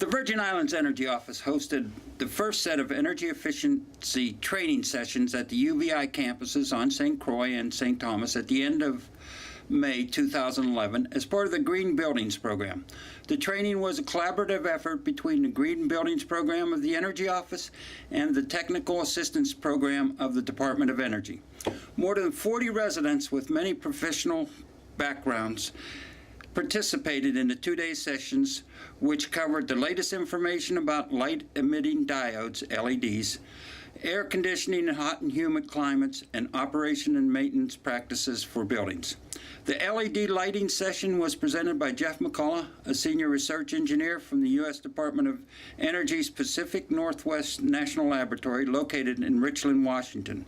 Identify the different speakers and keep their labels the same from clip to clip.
Speaker 1: The Virgin Islands Energy Office hosted the first set of energy efficiency training sessions at the UVI campuses on St. Croix and St. Thomas at the end of May 2011 as part of the Green Buildings Program. The training was a collaborative effort between the Green Buildings Program of the Energy Office and the Technical Assistance Program of the Department of Energy. More than 40 residents with many professional backgrounds participated in the two-day sessions, which covered the latest information about light-emitting diodes, LEDs, air conditioning in hot and humid climates, and operation and maintenance practices for buildings. The LED lighting session was presented by Jeff McCullough, a senior research engineer from the U.S. Department of Energy's Pacific Northwest National Laboratory located in Richland, Washington.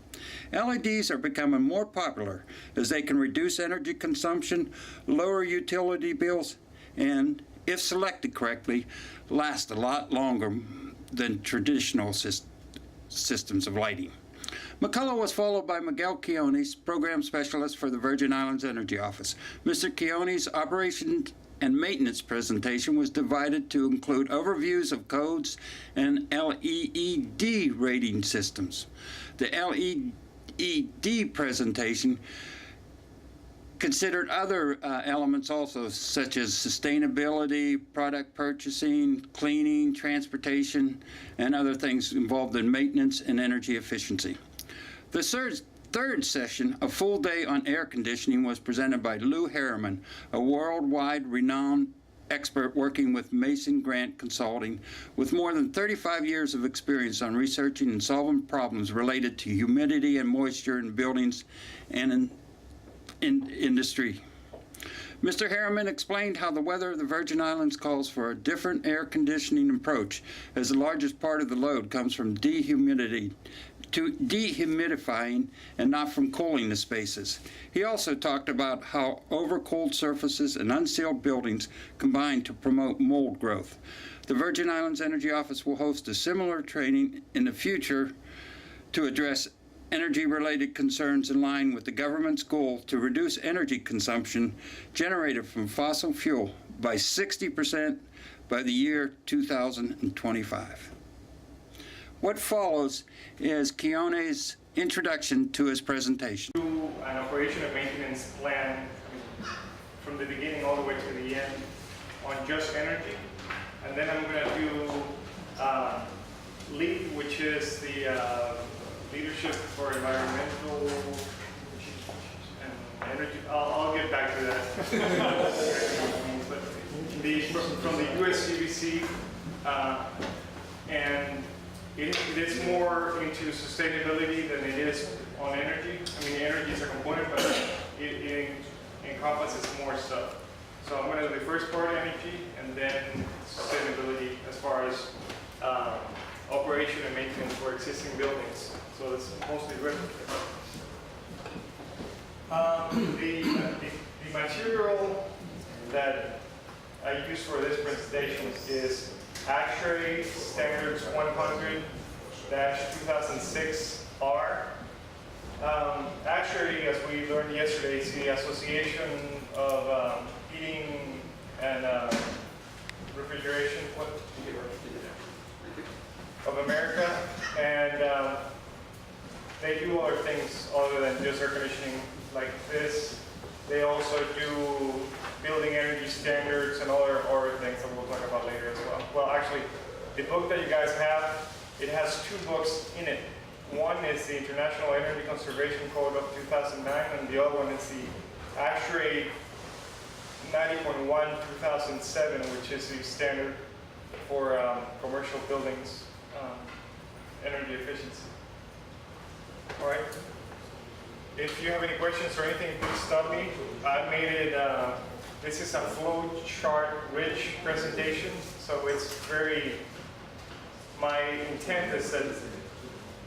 Speaker 1: LEDs are becoming more popular as they can reduce energy consumption, lower utility bills, and, if selected correctly, last a lot longer than traditional systems of lighting. McCullough was followed by Miguel Quiones, Program Specialist for the Virgin Islands Energy Office. Mr. Quiones' operation and maintenance presentation was divided to include overviews of codes and LED rating systems. The LED presentation considered other elements also, such as sustainability, product purchasing, cleaning, transportation, and other things involved in maintenance and energy efficiency. The third session, a full day on air conditioning, was presented by Lou Harriman, a worldwide renowned expert working with Mason Grant Consulting, with more than 35 years of experience on researching and solving problems related to humidity and moisture in buildings and in industry. Mr. Harriman explained how the weather of the Virgin Islands calls for a different air conditioning approach, as the largest part of the load comes from dehumidifying and not from cooling the spaces. He also talked about how overcooled surfaces and unsealed buildings combine to promote mold growth. The Virgin Islands Energy Office will host a similar training in the future to address energy-related concerns in line with the government's goal to reduce energy consumption generated from fossil fuel by 60% by the year 2025. What follows is Quiones' introduction to his presentation.
Speaker 2: Do an operation and maintenance plan from the beginning all the way to the end on just energy, and then I'm going to do LEAD, which is the Leadership for Environmental and Energy. I'll get back to that. But from the USCBC, and it is more into sustainability than it is on energy. I mean, energy is a component, but it encompasses more stuff. So I'm going to do the first part, energy, and then sustainability as far as operation and maintenance for existing buildings. So it's mostly written. The material that I use for this presentation is ASHRAE Standards 100-2006R. ASHRAE, as we learned yesterday, is the Association of Heating and Refrigeration of America, and they do other things other than just air conditioning like this. They also do building energy standards and other things that we'll talk about later as well. Well, actually, the book that you guys have, it has two books in it. One is the International Energy Conservation Code of 2009, and the other one is the ASHRAE 90.1-2007, which is the standard for commercial buildings energy efficiency. All right. If you have any questions or anything, please stop me. I made it. This is a flow chart rich presentation, so it's very. My intent is that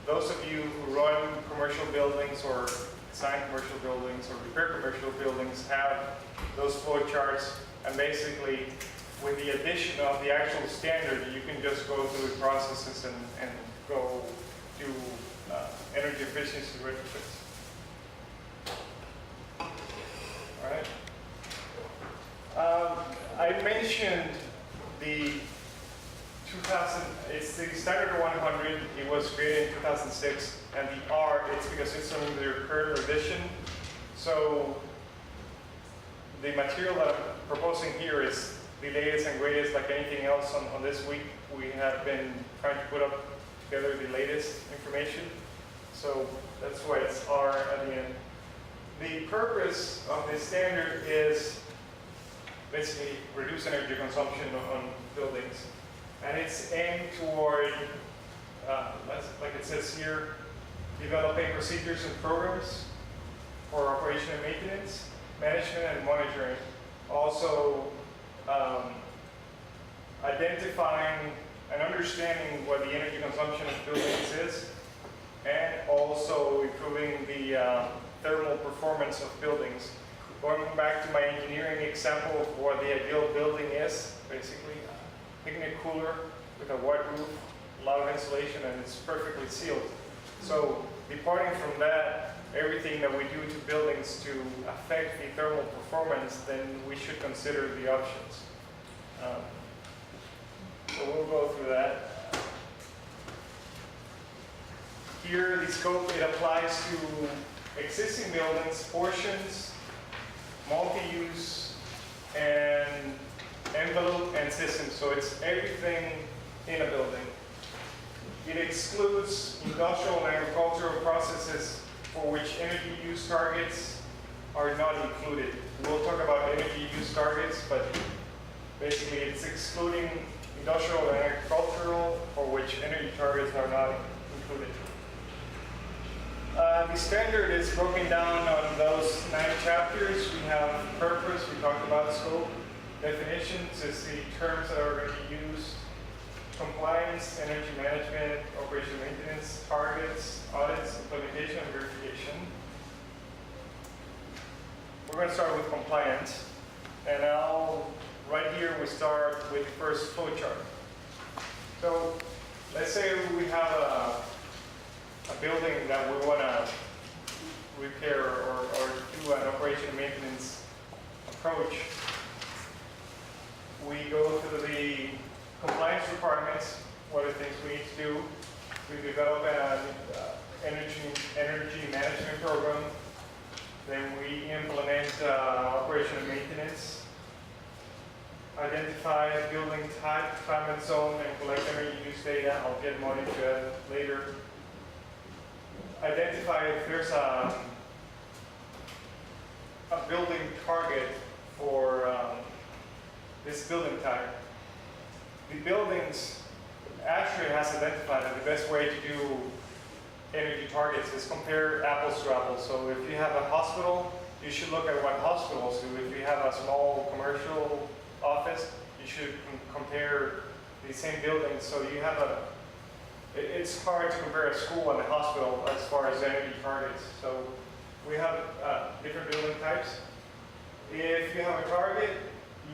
Speaker 2: those of you who run commercial buildings or design commercial buildings or repair commercial buildings have those flow charts, and basically, with the addition of the actual standard, you can just go through the processes and go do energy efficiency retrofits. All right. I mentioned the 2000, it's the standard 100. It was created in 2006, and the R, it's because it's on their current revision. So the material that I'm proposing here is the latest and greatest, like anything else on this week. We have been trying to put up together the latest information. So that's why it's R at the end. The purpose of this standard is basically reduce energy consumption on buildings. And it's aimed toward, like it says here, developing procedures and programs for operation and maintenance, management and monitoring. Also, identifying and understanding what the energy consumption of buildings is, and also improving the thermal performance of buildings. Going back to my engineering example of what the ideal building is, basically, picnic cooler with a white roof, a lot of insulation, and it's perfectly sealed. So departing from that, everything that we do to buildings to affect the thermal performance, then we should consider the options. So we'll go through that. Here, the scope, it applies to existing buildings, portions, multi-use, and envelope and systems. So it's everything in a building. It excludes industrial and agricultural processes for which energy use targets are not included. We'll talk about energy use targets, but basically it's excluding industrial and agricultural for which energy targets are not included. The standard is broken down on those 9 chapters. We have purpose, we talked about scope, definitions is the terms that are going to be used, compliance, energy management, operation maintenance, targets, audits, implementation, and verification. We're going to start with compliance. And now, right here, we start with the first flow chart. So, let's say we have a building that we want to repair or do an operation and maintenance approach. We go through the compliance requirements, what are the things we need to do. We develop an energy management program. Then we implement operation and maintenance. Identify building type, climate zone, and collect energy use data. I'll get more into that later. Identify if there's a building target for this building type. The buildings actually has identified that the best way to do energy targets is compare apples to apples. So if you have a hospital, you should look at what hospitals do. If you have a small commercial office, you should compare the same buildings. So you have it's hard to compare a school and a hospital as far as energy targets. So we have different building types. If you have a target,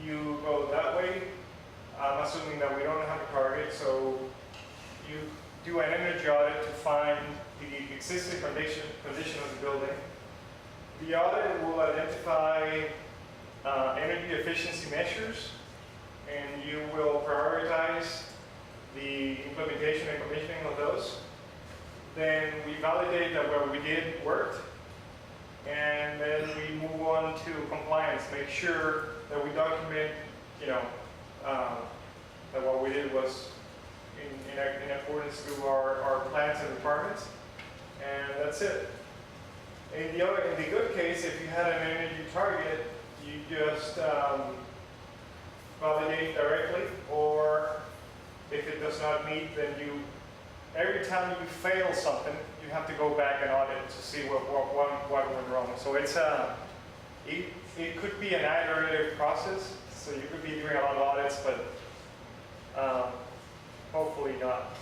Speaker 2: you go that way. I'm assuming that we don't have a target, so you do an energy audit to find the existing condition of the building. The audit will identify energy efficiency measures, and you will prioritize the implementation and commissioning of those. Then we validate that what we did worked, and then we move on to compliance. Make sure that we document, that what we did was in accordance to our plans and requirements, and that's it. In the good case, if you had an energy target, you just validate directly, or if it does not meet, then every time you fail something, you have to go back and audit to see what went wrong. So it could be an iterative process, so you could be doing a lot of audits, but hopefully not.